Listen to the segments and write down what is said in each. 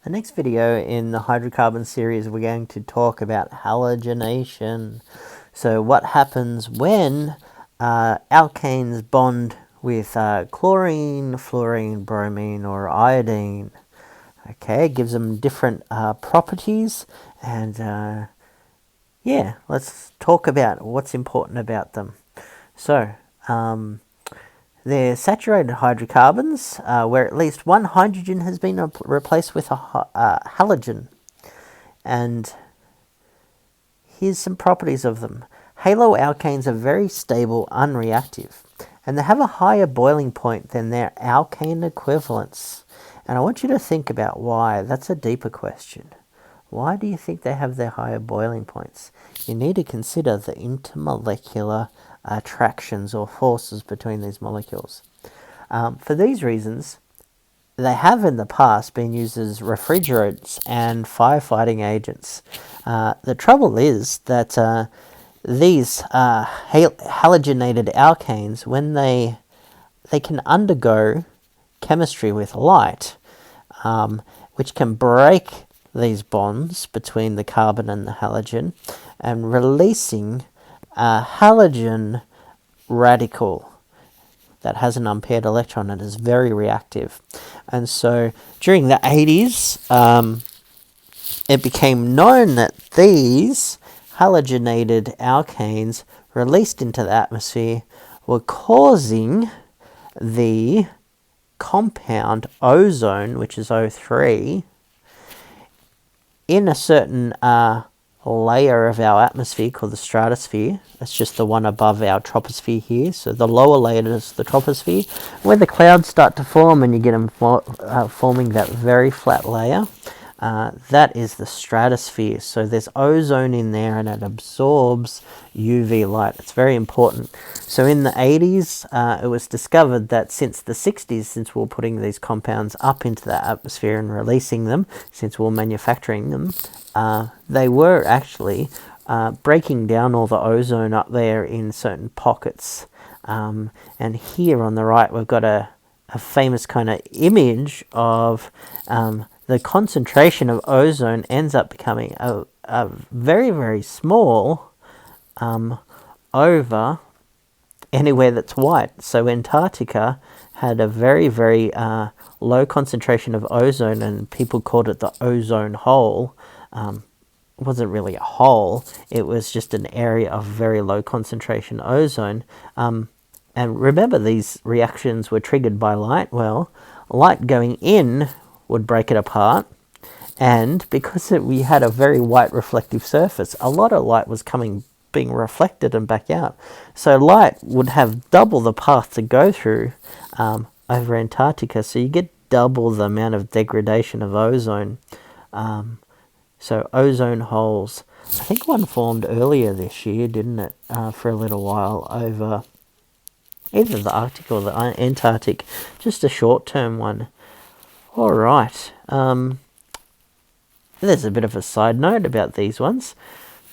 The next video in the hydrocarbon series, we're going to talk about halogenation. So what happens when alkanes bond with chlorine, fluorine, bromine, or iodine. Okay, it gives them different properties, and yeah, let's talk about what's important about them. So, they're saturated hydrocarbons where at least one hydrogen has been replaced with a halogen. And here's some properties of them. Haloalkanes are very stable, unreactive, and they have a higher boiling point than their alkane equivalents. And I want you to think about why. That's a deeper question. Why do you think they have their higher boiling points? You need to consider the intermolecular attractions or forces between these molecules. For these reasons, they have in the past been used as refrigerants and firefighting agents. The trouble is that these halogenated alkanes, when they can undergo chemistry with light, which can break these bonds between the carbon and the halogen, and releasing a halogen radical that has an unpaired electron and is very reactive. And so during the 80s, it became known that these halogenated alkanes released into the atmosphere were causing the compound ozone, which is O3, in a certain layer of our atmosphere called the stratosphere. That's just the one above our troposphere here. So the lower layer is the troposphere, where the clouds start to form and you get them forming that very flat layer. That is the stratosphere. So there's ozone in there and it absorbs UV light. It's very important. So in the 80s, it was discovered that since the 60s, since we were putting these compounds up into the atmosphere and releasing them, since we were manufacturing them, they were actually breaking down all the ozone up there in certain pockets. And here on the right, we've got a famous kind of image of the concentration of ozone ends up becoming a very, very small over anywhere that's white. So Antarctica had a very, very low concentration of ozone, and people called it the ozone hole. It wasn't really a hole, it was just an area of very low concentration ozone. And remember, these reactions were triggered by light. Well, light going in would break it apart, and because we had a very white reflective surface, a lot of light was being reflected and back out. So light would have double the path to go through over Antarctica, so you get double the amount of degradation of ozone. So ozone holes, I think one formed earlier this year, didn't it, for a little while over either the Arctic or the Antarctic, just a short-term one. All right, there's a bit of a side note about these ones.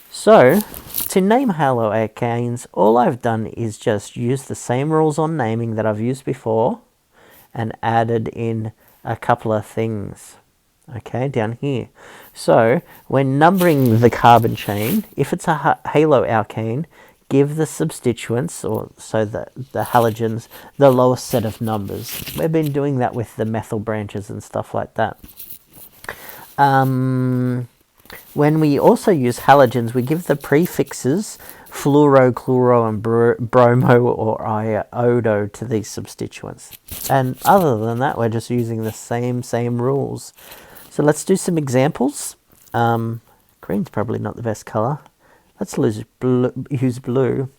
So, to name haloalkanes, all I've done is just use the same rules on naming that I've used before and added in a couple of things, okay, down here. So, when numbering the carbon chain, if it's a haloalkane, give the substituents, or so the halogens, the lowest set of numbers. We've been doing that with the methyl branches and stuff like that. When we also use halogens, we give the prefixes fluoro, chloro, and bromo or iodo to these substituents. And other than that, we're just using the same rules. So let's do some examples. Green's probably not the best color. Let's use blue.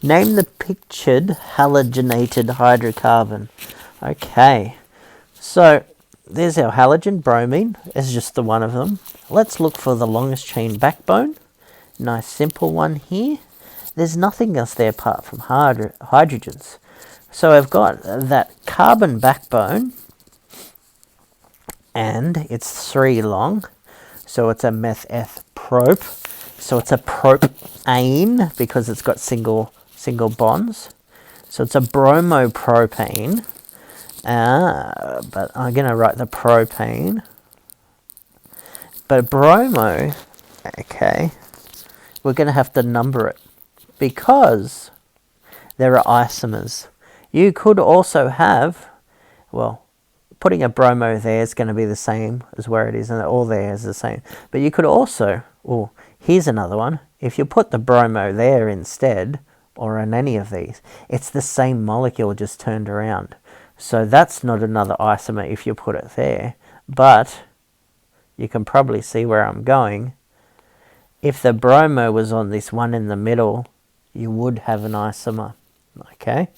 Name the pictured halogenated hydrocarbon. Okay, so there's our halogen, bromine. It's just the one of them. Let's look for the longest chain backbone. Nice simple one here. There's nothing else there apart from hydrogens. So I've got that carbon backbone, and it's 3 long. So it's a meth-eth prop. So it's a propane because it's got single bonds. So it's a bromopropane. But I'm going to write the propane. But bromo, okay, we're going to have to number it because there are isomers. You could also have, well, putting a bromo there is going to be the same as where it is, and all there is the same. But you could also, oh, here's another one. If you put the bromo there instead, or in any of these, it's the same molecule just turned around. So that's not another isomer if you put it there. But you can probably see where I'm going. If the bromo was on this one in the middle, you would have an isomer. Okay?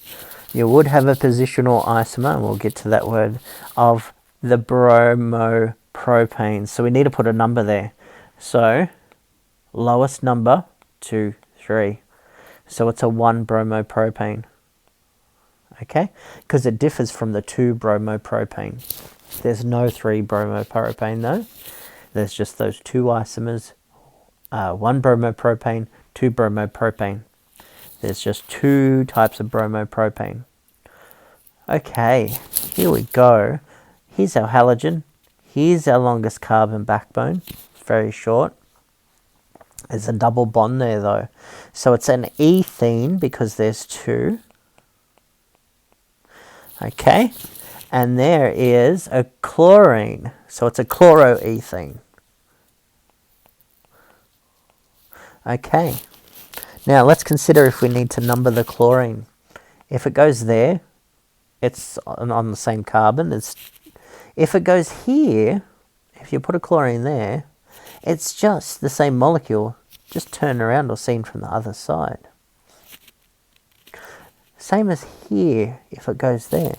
You would have a positional isomer, and we'll get to that word, of the bromopropane. So we need to put a number there. So lowest number, 2, 3. So it's a 1 bromopropane. Okay? Because it differs from the 2 bromopropane. There's no 3 bromopropane though. There's just those 2 isomers. 1 bromopropane, 2 bromopropane. There's just 2 types of bromopropane. Okay, here we go. Here's our halogen. Here's our longest carbon backbone. It's very short. There's a double bond there though. So it's an ethene because there's 2. Okay, and there is a chlorine. So it's a chloroethene. Okay, now let's consider if we need to number the chlorine. If it goes there, it's on the same carbon. If it goes here, if you put a chlorine there, it's just the same molecule, just turned around or seen from the other side. Same as here if it goes there.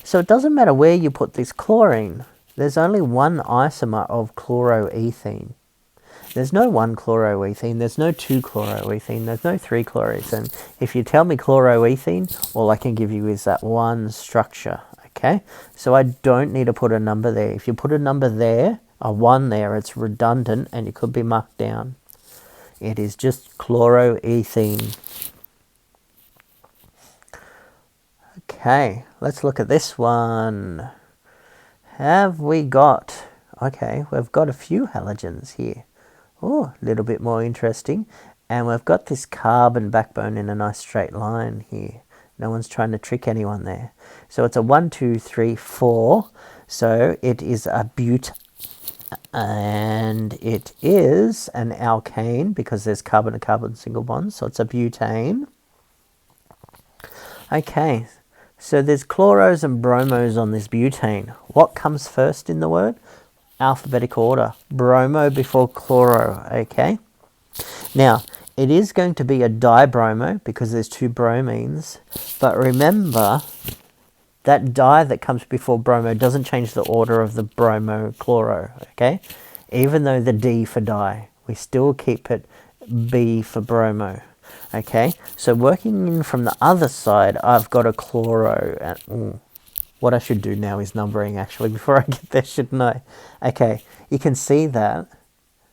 So it doesn't matter where you put this chlorine. There's only one isomer of chloroethene. There's no 1 chloroethene, there's no 2 chloroethene, there's no 3 chloroethene. If you tell me chloroethene, all I can give you is that one structure, okay? So I don't need to put a number there. If you put a number there, a 1 there, it's redundant and it could be marked down. It is just chloroethene. Okay, let's look at this one. Have we got, okay, we've got a few halogens here. Oh, a little bit more interesting. And we've got this carbon backbone in a nice straight line here. No one's trying to trick anyone there. So it's a 1, 2, 3, 4. So it is a bute, and it is an alkane because there's carbon to carbon single bonds. So it's a butane. Okay, so there's chloros and bromos on this butane. What comes first in the word? Alphabetical order. Bromo before chloro, okay? Now, it is going to be a dibromo because there's 2 bromines. But remember, that di that comes before bromo doesn't change the order of the bromo-chloro, okay? Even though the D for di, we still keep it B for bromo, okay? So working in from the other side, I've got a chloro. And, what I should do now is numbering actually before I get there, shouldn't I? Okay, you can see that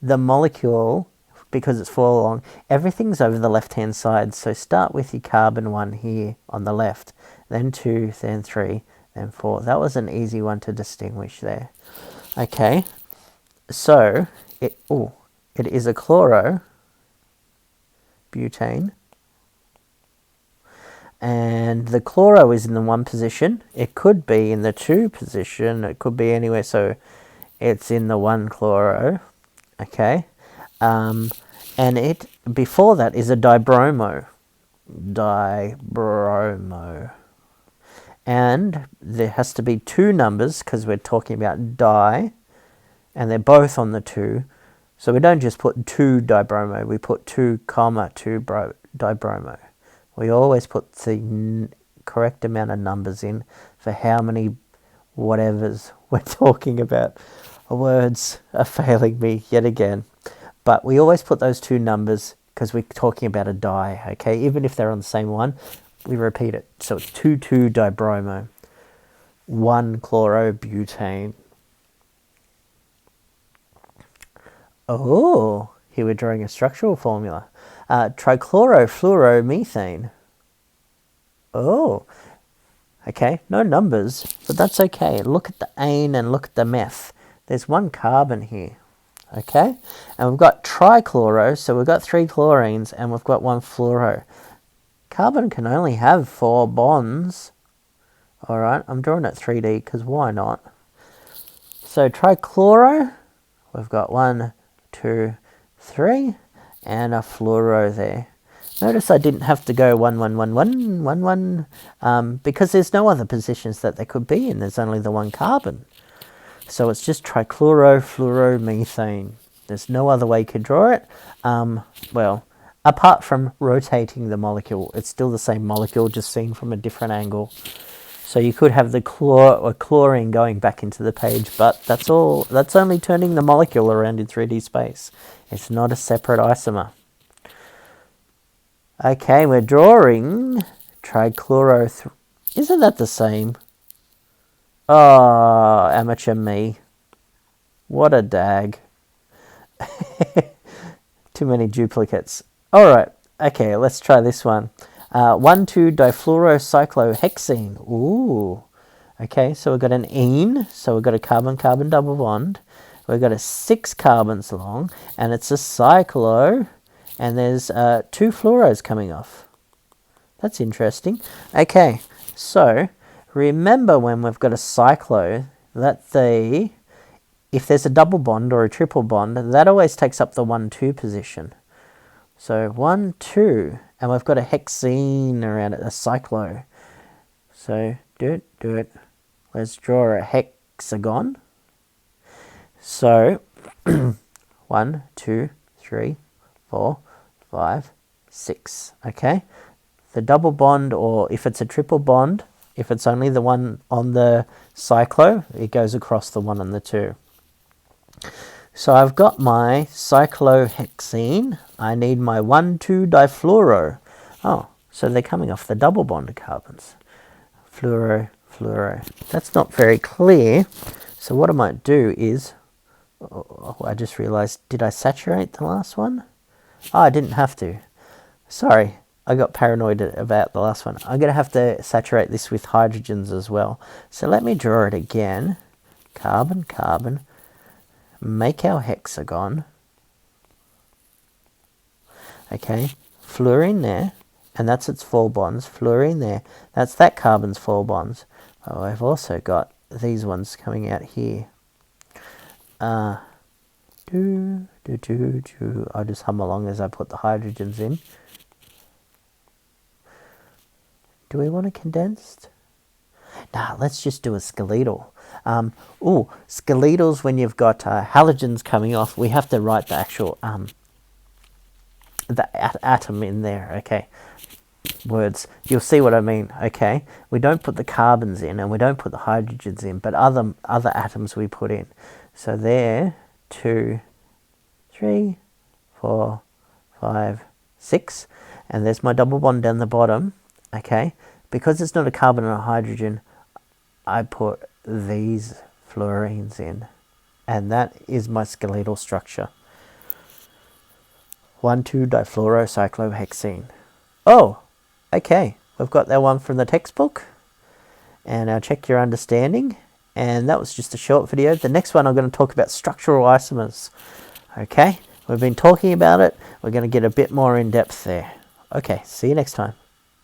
the molecule, because it's 4 long, everything's over the left-hand side. So start with your carbon 1 here on the left, then 2, then 3, then 4. That was an easy one to distinguish there. Okay, so it is a chloro butane. And the chloro is in the 1 position. It could be in the 2 position. It could be anywhere. So it's in the 1 chloro. Okay. And it before that is a dibromo. Dibromo. And there has to be 2 numbers because we're talking about di. And they're both on the 2. So we don't just put 2 dibromo. We put 2 comma 2 dibromo. We always put the correct amount of numbers in for how many whatevers we're talking about. Words are failing me yet again. But we always put those 2 numbers because we're talking about a di, okay? Even if they're on the same one, we repeat it. So it's 2,2 dibromo, 1 chlorobutane. Oh, here we're drawing a structural formula. Trichlorofluoromethane. Oh, okay, no numbers, but that's okay. Look at the ane and look at the meth. There's 1 carbon here, okay? And we've got trichloro, so we've got 3 chlorines, and we've got 1 fluoro. Carbon can only have 4 bonds. All right, I'm drawing it 3D because why not? So trichloro, we've got 1, 2, 3, and a fluoro there. Notice I didn't have to go 1, 1, 1, 1, 1, 1, because there's no other positions that they could be in. There's only the 1 carbon. So it's just trichlorofluoromethane. There's no other way you could draw it. Well, apart from rotating the molecule, it's still the same molecule, just seen from a different angle. So you could have the chlorine going back into the page, but that's all. That's only turning the molecule around in 3D space. It's not a separate isomer. Okay, we're drawing trichloro. Isn't that the same? Oh, amateur me. What a dag. Too many duplicates. Alright, okay, let's try this one. 1,2-difluorocyclohexene. Ooh. Okay, so we've got an ene, so we've got a carbon-carbon double bond. We've got a 6 carbons long, and it's a cyclo, and there's 2 fluoros coming off. That's interesting. Okay, so remember when we've got a cyclo, that if there's a double bond or a triple bond, that always takes up the 1,2 position. So 1, 2, and we've got a hexene around it, a cyclo. So do it. Let's draw a hexagon. So 1, 2, 3, 4, 5, 6. Okay. The double bond, or if it's a triple bond, if it's only the one on the cyclo, it goes across the 1 and the 2. So I've got my cyclohexene. I need my 1,2-difluoro. Oh, so they're coming off the double bond carbons. Fluoro, fluoro. That's not very clear. So what I might do is, I just realized, did I saturate the last one? Oh, I didn't have to. Sorry, I got paranoid about the last one. I'm going to have to saturate this with hydrogens as well. So let me draw it again. Carbon, carbon. Make our hexagon. Okay, fluorine there, and that's its 4 bonds. Fluorine there, that's that carbon's 4 bonds. Oh, I've also got these ones coming out here. I'll just hum along as I put the hydrogens in. Do we want a condensed? Nah, let's just do a skeletal. Skeletals, when you've got halogens coming off, we have to write the actual atom in there, okay? Words. You'll see what I mean, okay? We don't put the carbons in and we don't put the hydrogens in, but other atoms we put in. So there, 2, 3, 4, 5, 6, and there's my double bond down the bottom, okay? Because it's not a carbon and a hydrogen, I put these fluorines in, and that is my skeletal structure. 1,2-difluorocyclohexene. Oh, okay, we've got that one from the textbook, and I'll check your understanding. And that was just a short video. The next one I'm going to talk about structural isomers. Okay, we've been talking about it. We're going to get a bit more in depth there. Okay, see you next time.